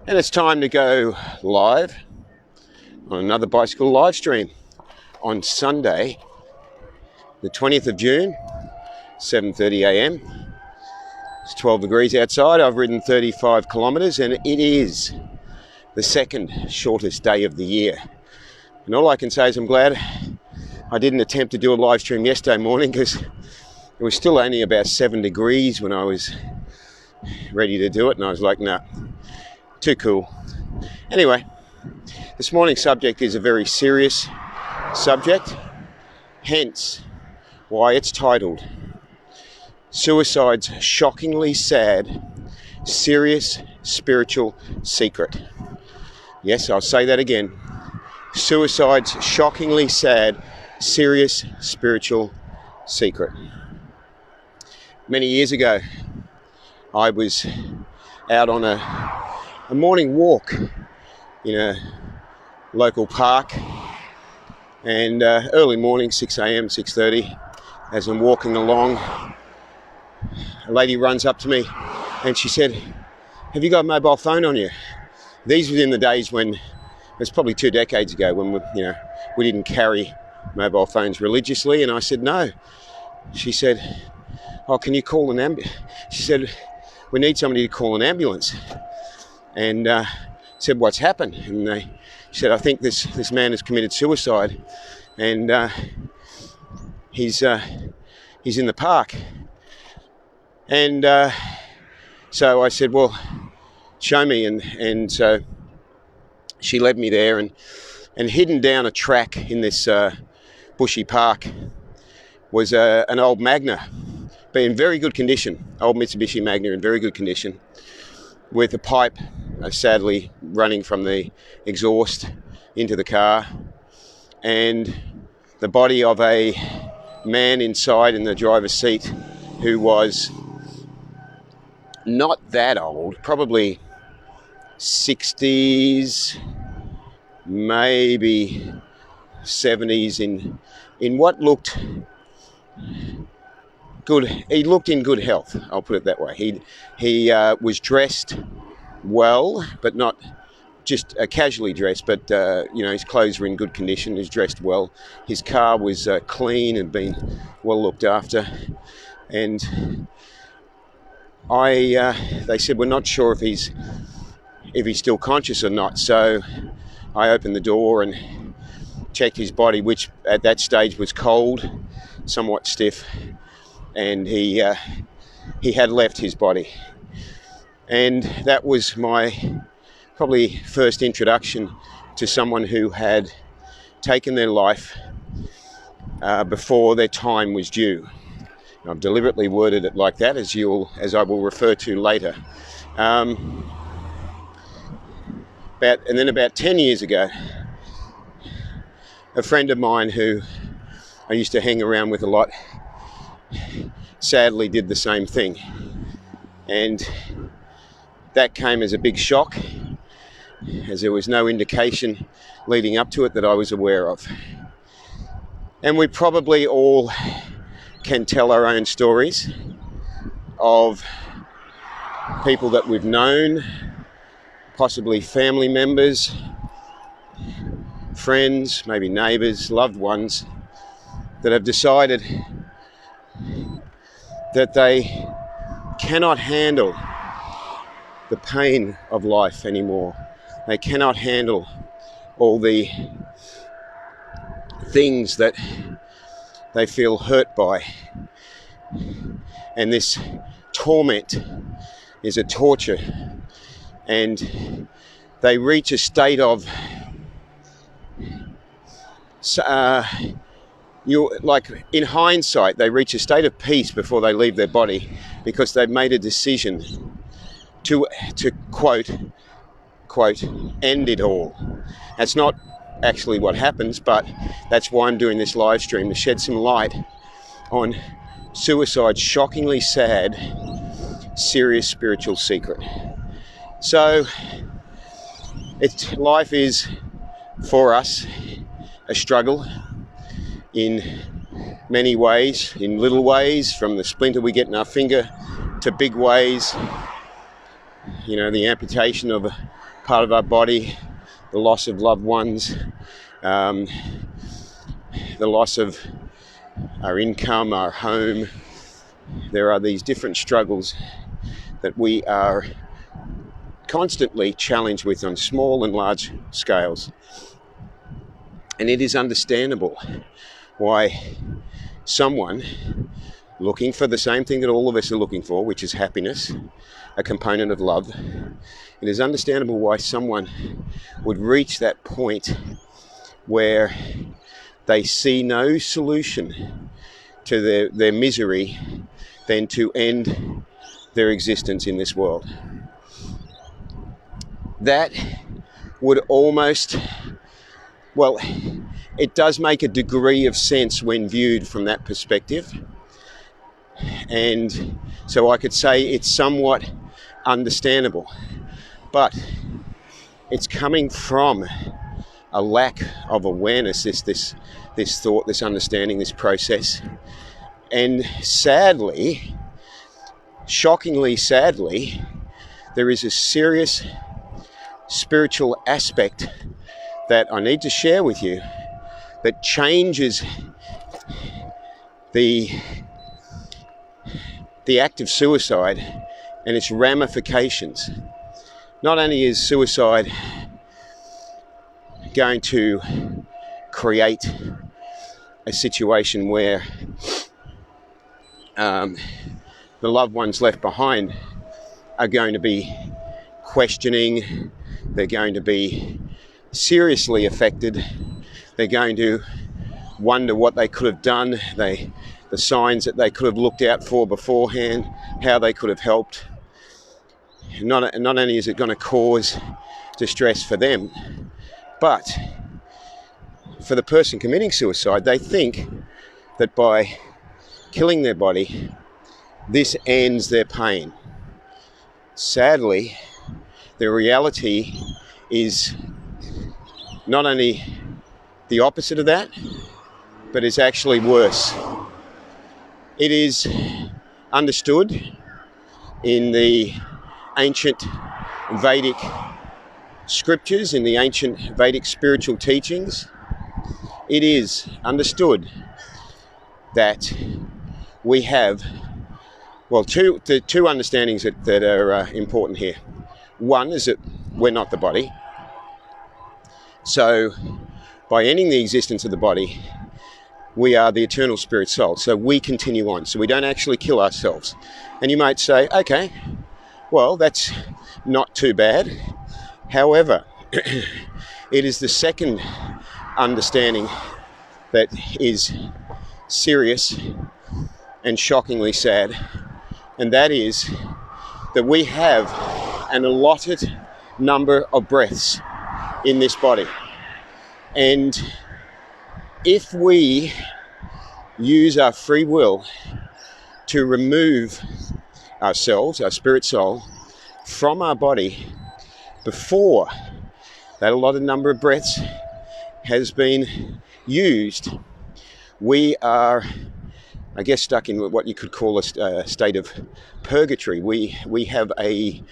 And it's time to go live on another bicycle live stream on Sunday, the 20th of June, 7:30 a.m. It's 12 degrees outside. I've ridden 35 kilometres and it is the second shortest day of the year. And all I can say is I'm glad I didn't attempt to do a live stream yesterday morning because it was still only about 7 degrees when I was ready to do it, and I was like, nah, too cool. Anyway, this morning's subject is a very serious subject, hence why it's titled Suicide's Shockingly Sad, Serious Spiritual Secret. Yes, I'll say that again. Suicide's shockingly sad, serious spiritual secret. Many years ago, I was out on a morning walk in a local park, and early morning, 6 a.m, 6:30, as I'm walking along, a lady runs up to me and she said, "Have you got a mobile phone on you?" These were in the days when, it was probably 2 decades ago, when we didn't carry mobile phones religiously, and I said no. She said, "Oh, can you call an ambulance?" She said, "We need somebody to call an ambulance." And said, "What's happened?" And she said, "I think this man has committed suicide, and he's in the park." And so I said, "Well, show me." And so she led me there, and hidden down a track in this bushy park was an old Magna, but in very good condition, old Mitsubishi Magna in very good condition, with a pipe sadly running from the exhaust into the car, and the body of a man inside in the driver's seat who was not that old, probably 60s, maybe 70s, in what looked good. He looked in good health, I'll put it that way. He was dressed well, but not just casually dressed, but his clothes were in good condition. He was dressed well. His car was clean and been well looked after. And they said, "We're not sure if he's still conscious or not." So I opened the door and checked his body, which at that stage was cold, somewhat stiff, and he had left his body. And that was my probably first introduction to someone who had taken their life before their time was due. I've deliberately worded it like that, as I will refer to later. About 10 years ago, a friend of mine who I used to hang around with a lot sadly did the same thing, and that came as a big shock, as there was no indication leading up to it that I was aware of. And we probably all can tell our own stories of people that we've known, possibly family members, friends, maybe neighbours, loved ones, that have decided that they cannot handle the pain of life anymore. They cannot handle all the things that they feel hurt by. And this torment is a torture. And they reach a state of, in hindsight, they reach a state of peace before they leave their body, because they've made a decision to quote, end it all. That's not actually what happens, but that's why I'm doing this live stream, to shed some light on suicide's shockingly sad, serious spiritual secret. So, life is, for us, a struggle in many ways, in little ways, from the splinter we get in our finger to big ways, the amputation of part of our body, the loss of loved ones, the loss of our income, our home. There are these different struggles that we are constantly challenged with on small and large scales. And it is understandable why someone looking for the same thing that all of us are looking for, which is happiness, a component of love, it is understandable why someone would reach that point where they see no solution to their misery than to end their existence in this world. That would almost, well, it does make a degree of sense when viewed from that perspective. And so I could say it's somewhat understandable, but it's coming from a lack of awareness, this thought, this understanding, this process. And sadly, shockingly sadly, there is a serious spiritual aspect that I need to share with you that changes the act of suicide and its ramifications. Not only is suicide going to create a situation where the loved ones left behind are going to be questioning, they're going to be seriously affected, they're going to wonder what they could have done, the signs that they could have looked out for beforehand, how they could have helped. Not only is it going to cause distress for them, but for the person committing suicide, they think that by killing their body, this ends their pain. Sadly, the reality is not only the opposite of that, but it's actually worse. It is understood in the ancient Vedic scriptures, in the ancient Vedic spiritual teachings. It is understood that we have, well, two understandings that are important here. One is that we're not the body. So by ending the existence of the body, we are the eternal spirit soul. So we continue on. So we don't actually kill ourselves. And you might say, okay, well, that's not too bad. However, it is the second understanding that is serious and shockingly sad. And that is that we have an allotted number of breaths in this body. And if we use our free will to remove ourselves, our spirit soul, from our body before that allotted number of breaths has been used, we are, I guess, stuck in what you could call a state of purgatory. We have a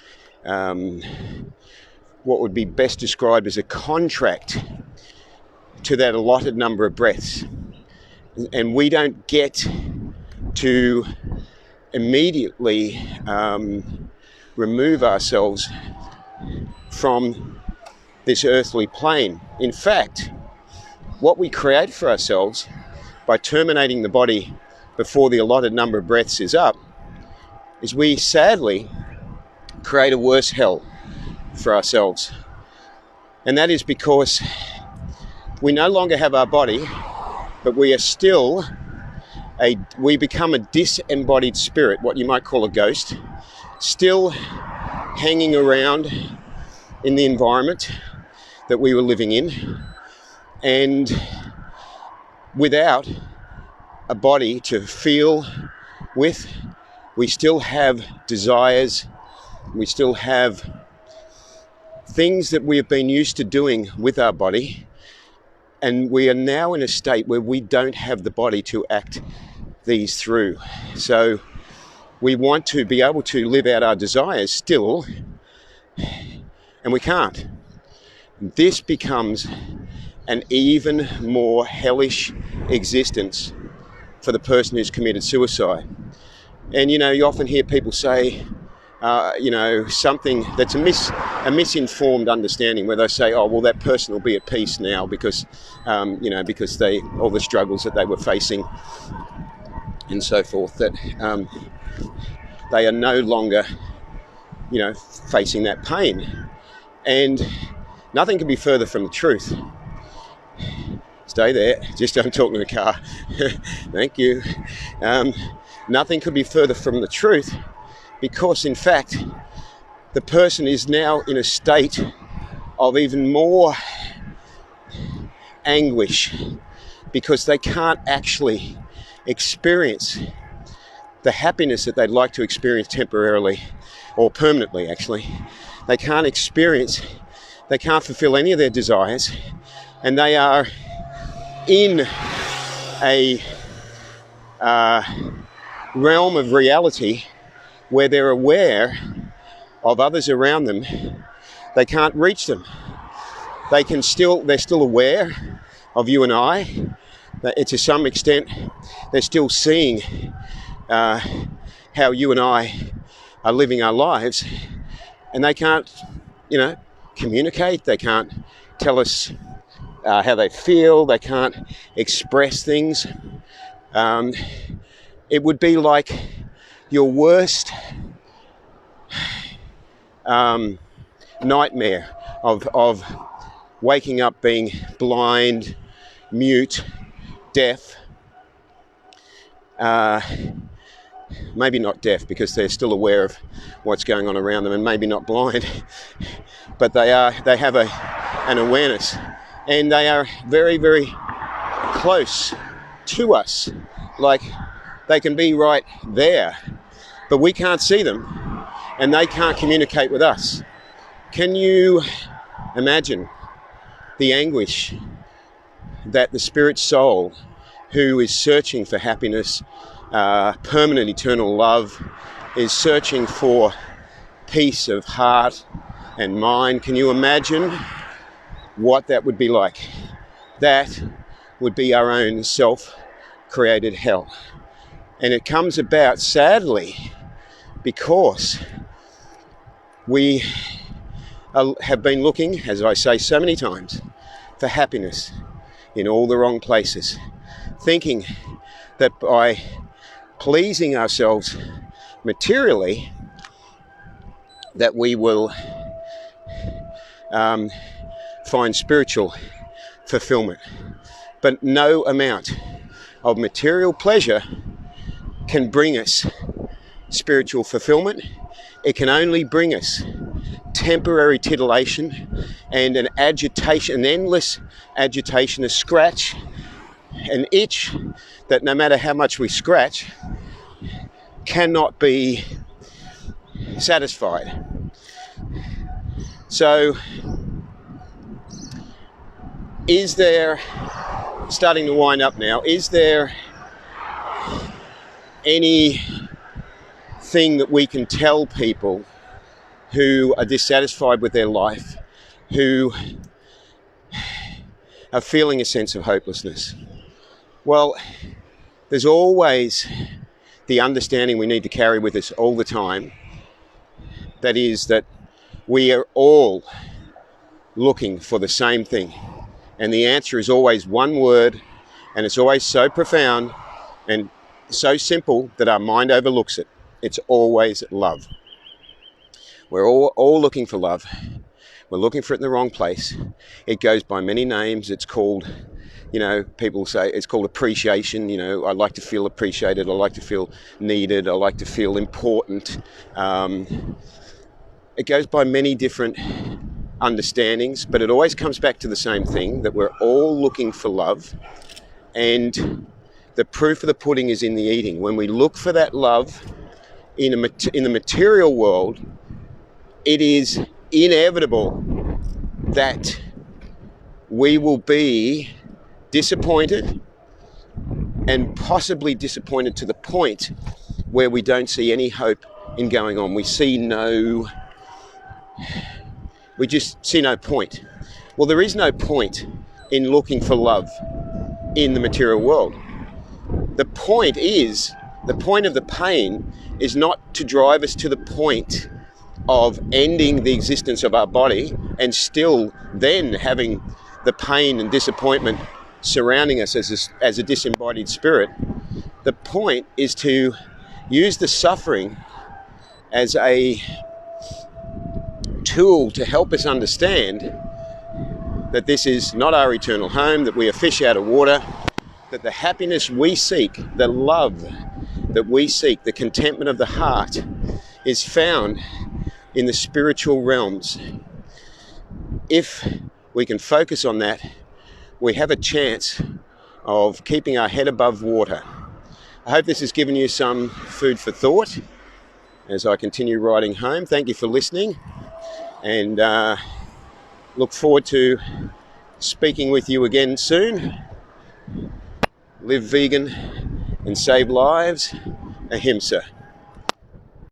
what would be best described as a contract to that allotted number of breaths, and we don't get to immediately remove ourselves from this earthly plane. In fact, what we create for ourselves by terminating the body before the allotted number of breaths is up is we sadly create a worse hell for ourselves. And that is because we no longer have our body, but we are still we become a disembodied spirit, what you might call a ghost, still hanging around in the environment that we were living in, and without a body to feel with. We still have desires, we still have things that we have been used to doing with our body, and we are now in a state where we don't have the body to act these through. So we want to be able to live out our desires still, And we can't. This becomes an even more hellish existence for the person who's committed suicide. And you often hear people say, something that's a misinformed understanding, where they say, oh, well, that person will be at peace now because, because all the struggles that they were facing and so forth, that they are no longer, facing that pain. And nothing can be further from the truth. Stay there, just don't talk in the car. Thank you. Nothing could be further from the truth, because in fact, the person is now in a state of even more anguish, because they can't actually experience the happiness that they'd like to experience temporarily or permanently, actually. They can't fulfill any of their desires, and they are in a realm of reality where they're aware of others around them. They can't reach them. They're still aware of you and I. To some extent, they're still seeing how you and I are living our lives, and they can't, communicate. They can't tell us how they feel. They can't express things. It would be like your worst nightmare of waking up being blind, mute, deaf. Maybe not deaf, because they're still aware of what's going on around them, and maybe not blind, but they have an awareness, and they are very, very close to us. Like, they can be right there, but we can't see them, and they can't communicate with us. Can you imagine the anguish that the spirit soul, who is searching for happiness, permanent eternal love, is searching for peace of heart and mind? Can you imagine what that would be like? That would be our own self-created hell. And it comes about, sadly, because we have been looking, as I say so many times, for happiness in all the wrong places, thinking that by pleasing ourselves materially, that we will find spiritual fulfillment. But no amount of material pleasure can bring us spiritual fulfillment. It can only bring us temporary titillation and an endless agitation, a scratch, an itch that no matter how much we scratch, cannot be satisfied. So, is there, starting to wind up now, is there anything that we can tell people who are dissatisfied with their life, who are feeling a sense of hopelessness? Well, there's always the understanding we need to carry with us all the time. That is that we are all looking for the same thing. And the answer is always one word, and it's always so profound and so simple that our mind overlooks it. It's always love. We're all looking for love. We're looking for it in the wrong place. It goes by many names. It's called, people say it's called appreciation. I like to feel appreciated. I like to feel needed. I like to feel important. It goes by many different understandings, but it always comes back to the same thing, that we're all looking for love. And the proof of the pudding is in the eating. When we look for that love in the material world, it is inevitable that we will be disappointed, and possibly disappointed to the point where we don't see any hope in going on. We see no We just see no point. Well, there is no point in looking for love in the material world. The point of the pain is not to drive us to the point of ending the existence of our body and still then having the pain and disappointment surrounding us as a disembodied spirit. The point is to use the suffering as a tool to help us understand that this is not our eternal home, that we are fish out of water, that the happiness we seek, the love that we seek, the contentment of the heart is found in the spiritual realms. If we can focus on that, we have a chance of keeping our head above water. I hope this has given you some food for thought as I continue riding home. Thank you for listening, and look forward to speaking with you again soon. Live vegan and save lives. Ahimsa.